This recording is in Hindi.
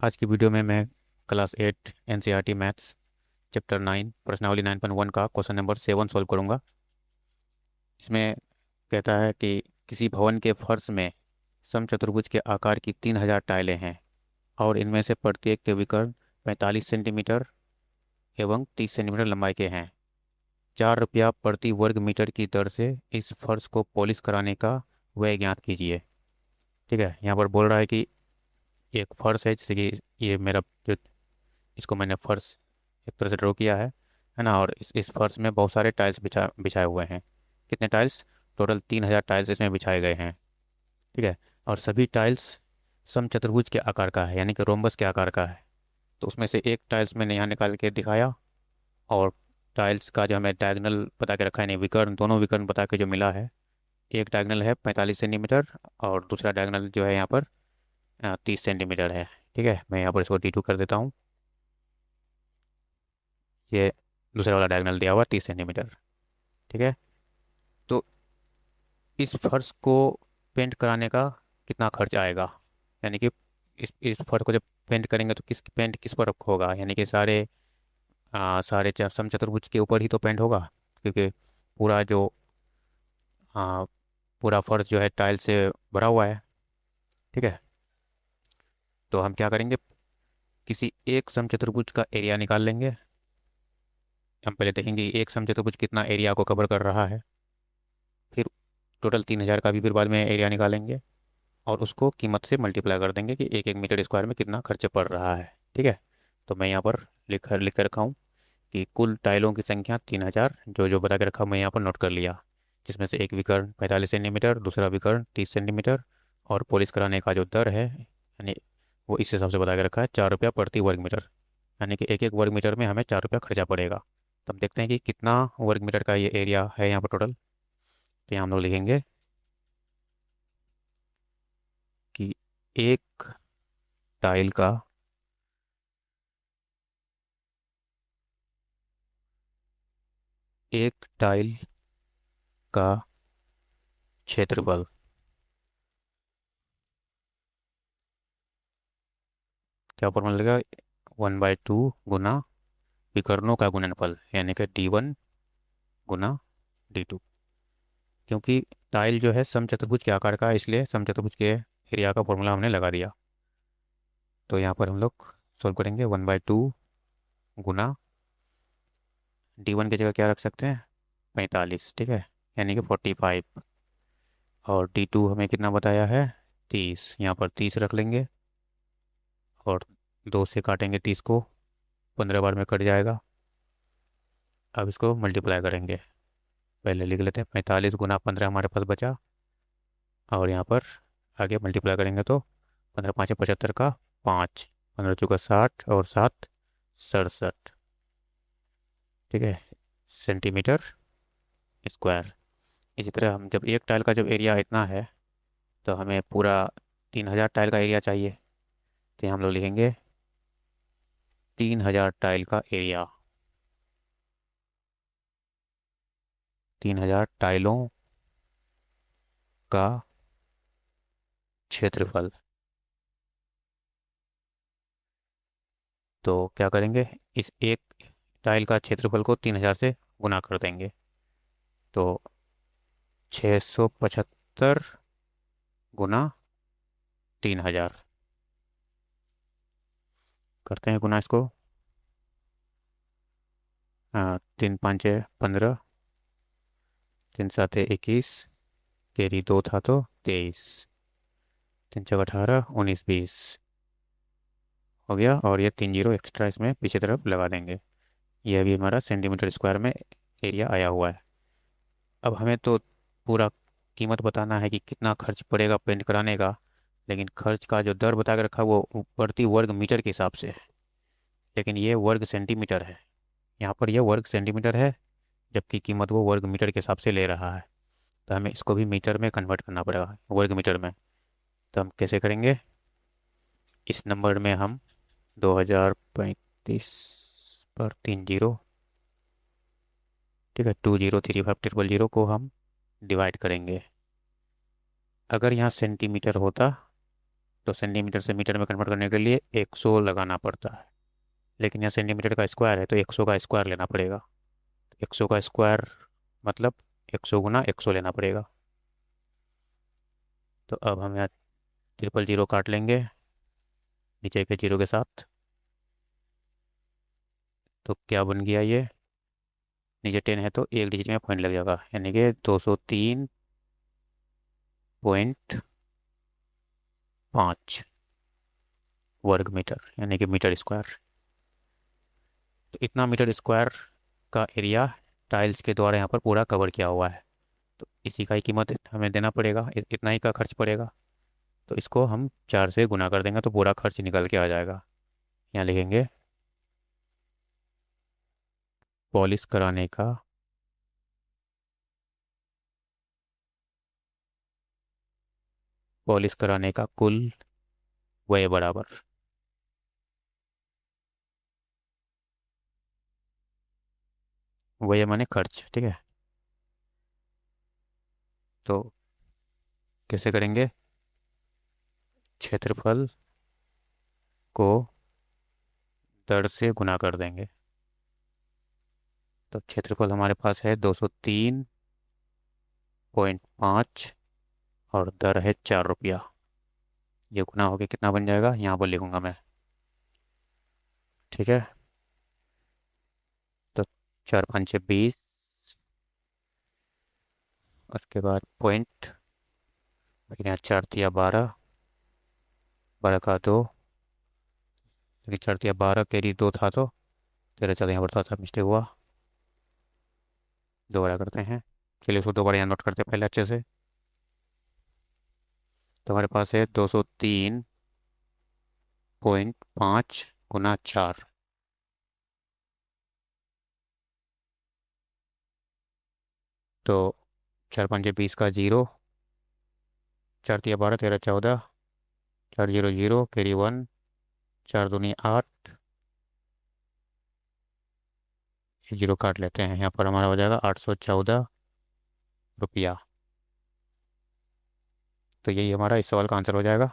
आज की वीडियो में मैं क्लास 8 एनसीईआरटी मैथ्स चैप्टर 9 प्रश्नावली 9.1 का क्वेश्चन नंबर 7 सॉल्व करूंगा। इसमें कहता है कि किसी भवन के फर्श में समचतुर्भुज के आकार की 3000 टाइलें हैं और इनमें से प्रत्येक के विकर्ण 45 सेंटीमीटर एवं 30 सेंटीमीटर लंबाई के हैं। 4 रुपया प्रति वर्ग मीटर की दर से इस फर्श को पॉलिश कराने का व्यय ज्ञात कीजिए। ठीक है, यहाँ पर बोल रहा है कि एक फर्श है, जैसे कि ये मेरा जो इसको मैंने फर्श एक तरह से ड्रॉ किया है ना। और इस फर्श में बहुत सारे टाइल्स बिछाए हुए हैं। कितने टाइल्स? टोटल 3000 टाइल्स इसमें बिछाए गए हैं। ठीक है, और सभी टाइल्स समचतुर्भुज के आकार का है, यानी कि रोम्बस के आकार का है। तो उसमें से एक टाइल्स मैंने यहाँ निकाल के दिखाया, और टाइल्स का जो हमें डायगोनल बता के रखा है, नहीं विकर्ण, दोनों विकर्ण बता के जो मिला है, एक डायगोनल है 45 सेंटीमीटर और दूसरा डायगोनल जो है यहाँ पर 30 सेंटीमीटर है। ठीक है, मैं यहाँ पर इसको D2 कर देता हूँ। ये दूसरा वाला डायगोनल दिया हुआ 30 सेंटीमीटर। ठीक है, तो इस फर्श को पेंट कराने का कितना खर्च आएगा, यानी कि इस फर्श को जब पेंट करेंगे तो पेंट किस पर होगा, यानी कि सारे समचतुर्भुज के ऊपर ही तो पेंट होगा, क्योंकि पूरा जो आ, पूरा फर्श जो है टाइल से भरा हुआ है। ठीक है, तो हम क्या करेंगे, किसी एक समचतुर्भुज का एरिया निकाल लेंगे। हम पहले देखेंगे एक समचतुर्भुज कितना एरिया को कवर कर रहा है, फिर टोटल 3000 का भी फिर बाद में एरिया निकालेंगे और उसको कीमत से मल्टीप्लाई कर देंगे कि एक एक मीटर स्क्वायर में कितना खर्च पड़ रहा है। ठीक है, तो मैं यहाँ पर लिख कर रखा हूँ कि कुल टाइलों की संख्या 3000, जो जो बता के रखा हूँ मैं यहाँ पर नोट कर लिया। जिसमें से एक विकर्ण 45 सेंटीमीटर, दूसरा विकर्ण 30 सेंटीमीटर, और पॉलिश कराने का जो दर है, यानी वो इस हिसाब से बता के रखा है, 4 रुपया प्रति वर्ग मीटर, यानी कि एक एक वर्ग मीटर में हमें 4 रुपया खर्चा पड़ेगा। तो हम देखते हैं कि कितना वर्ग मीटर का ये एरिया है यहाँ पर टोटल। तो यहाँ हम लोग लिखेंगे कि एक टाइल का एक टाइल का क्षेत्रफल क्या फॉर्मूला लगेगा, 1/2 गुना विकर्णों का गुणनफल, यानी कि D1 गुना D2। क्योंकि टाइल जो है समचतुर्भुज के आकार का है, इसलिए समचतुर्भुज के एरिया का फॉर्मूला हमने लगा दिया। तो यहाँ पर हम लोग सोल्व करेंगे 1/2 गुना D1 की जगह क्या रख सकते हैं, 45। ठीक है, यानी कि 45। और D2 हमें कितना बताया है, 30। यहाँ पर 30 रख लेंगे और 2 से काटेंगे 30 को, 15 बार में कट जाएगा। अब इसको मल्टीप्लाई करेंगे, पहले लिख लेते हैं 45 गुना 15 हमारे पास बचा, और यहाँ पर आगे मल्टीप्लाई करेंगे तो 15 5 75 का 5, 15 चौका 60 और 7 67। ठीक है, सेंटीमीटर स्क्वायर। इसी तरह हम जब एक टाइल का जब एरिया इतना है, तो हमें पूरा 3000 टाइल का एरिया चाहिए। तो यहाँ हम लोग लिखेंगे 3000 टाइल का एरिया, 3000 टाइलों का क्षेत्रफल। तो क्या करेंगे, इस एक टाइल का क्षेत्रफल को 3000 से गुना कर देंगे। तो 675 गुना 3000 करते हैं गुना इसको। 3 5 15, 3 7 21, कैरी 2 था तो 23, 3 6 18 19 20 हो गया। और ये 3 जीरो एक्स्ट्रा इसमें पीछे तरफ लगा देंगे। ये अभी हमारा सेंटीमीटर स्क्वायर में एरिया आया हुआ है। अब हमें तो पूरा कीमत बताना है कि कितना खर्च पड़ेगा पेंट कराने का, लेकिन खर्च का जो दर बता के रखा है वो प्रति वर्ग मीटर के हिसाब से है, लेकिन ये वर्ग सेंटीमीटर है। यहाँ पर यह वर्ग सेंटीमीटर है, जबकि कीमत वो वर्ग मीटर के हिसाब से ले रहा है। तो हमें इसको भी मीटर में कन्वर्ट करना पड़ेगा, वर्ग मीटर में। तो हम कैसे करेंगे, इस नंबर में हम 2035 पर 3 जीरो, ठीक है, 203500 को हम डिवाइड करेंगे। अगर यहाँ सेंटीमीटर होता तो सेंटीमीटर से मीटर में कन्वर्ट करने के लिए 100 लगाना पड़ता है। लेकिन यहाँ सेंटीमीटर का स्क्वायर है तो 100 का स्क्वायर लेना पड़ेगा। 100 का स्क्वायर मतलब 100 गुना 100 लेना पड़ेगा। तो अब हम यहाँ ट्रिपल जीरो काट लेंगे नीचे के जीरो के साथ। तो क्या बन गया ये, नीचे 10 है तो एक डिजिट में पॉइंट लग जाएगा, यानी कि 203.5 वर्ग मीटर, यानी कि मीटर स्क्वायर। तो इतना मीटर स्क्वायर का एरिया टाइल्स के द्वारा यहाँ पर पूरा कवर किया हुआ है। तो इसी का ही कीमत हमें देना पड़ेगा, इतना ही का खर्च पड़ेगा। तो इसको हम 4 से गुना कर देंगे तो पूरा खर्च निकल के आ जाएगा। यहाँ लिखेंगे पॉलिश कराने का कुल व्यय बराबर, व्यय माने खर्च, ठीक है। तो कैसे करेंगे, क्षेत्रफल को दर से गुना कर देंगे। तो क्षेत्रफल हमारे पास है 203.5 और दर है 4 रुपया। ये गुना होके कितना बन जाएगा यहाँ पर लिखूंगा मैं, ठीक है। तो 4×5 = 20, उसके बाद पॉइंट, फिर यहाँ 4×3 = 12, 12 का 2, लेकिन 4×3 = 12, कैरी 2 था तो 13 यहाँ पर थोड़ा सा मिस्टेक हुआ, दोबारा करते हैं। चलिए उसको दोबारा यहाँ नोट करते हैं पहले अच्छे से। तो हमारे पास है 203.5 गुना 4, तो 4×5 = 20 का 0, 4×3 = 12, 13×14, 4×0 = 0, कैरी 1, 4×2 = 8, 0 काट लेते हैं, यहाँ पर हमारा हो जाएगा 814 रुपया। तो यही हमारा इस सवाल का आंसर हो जाएगा।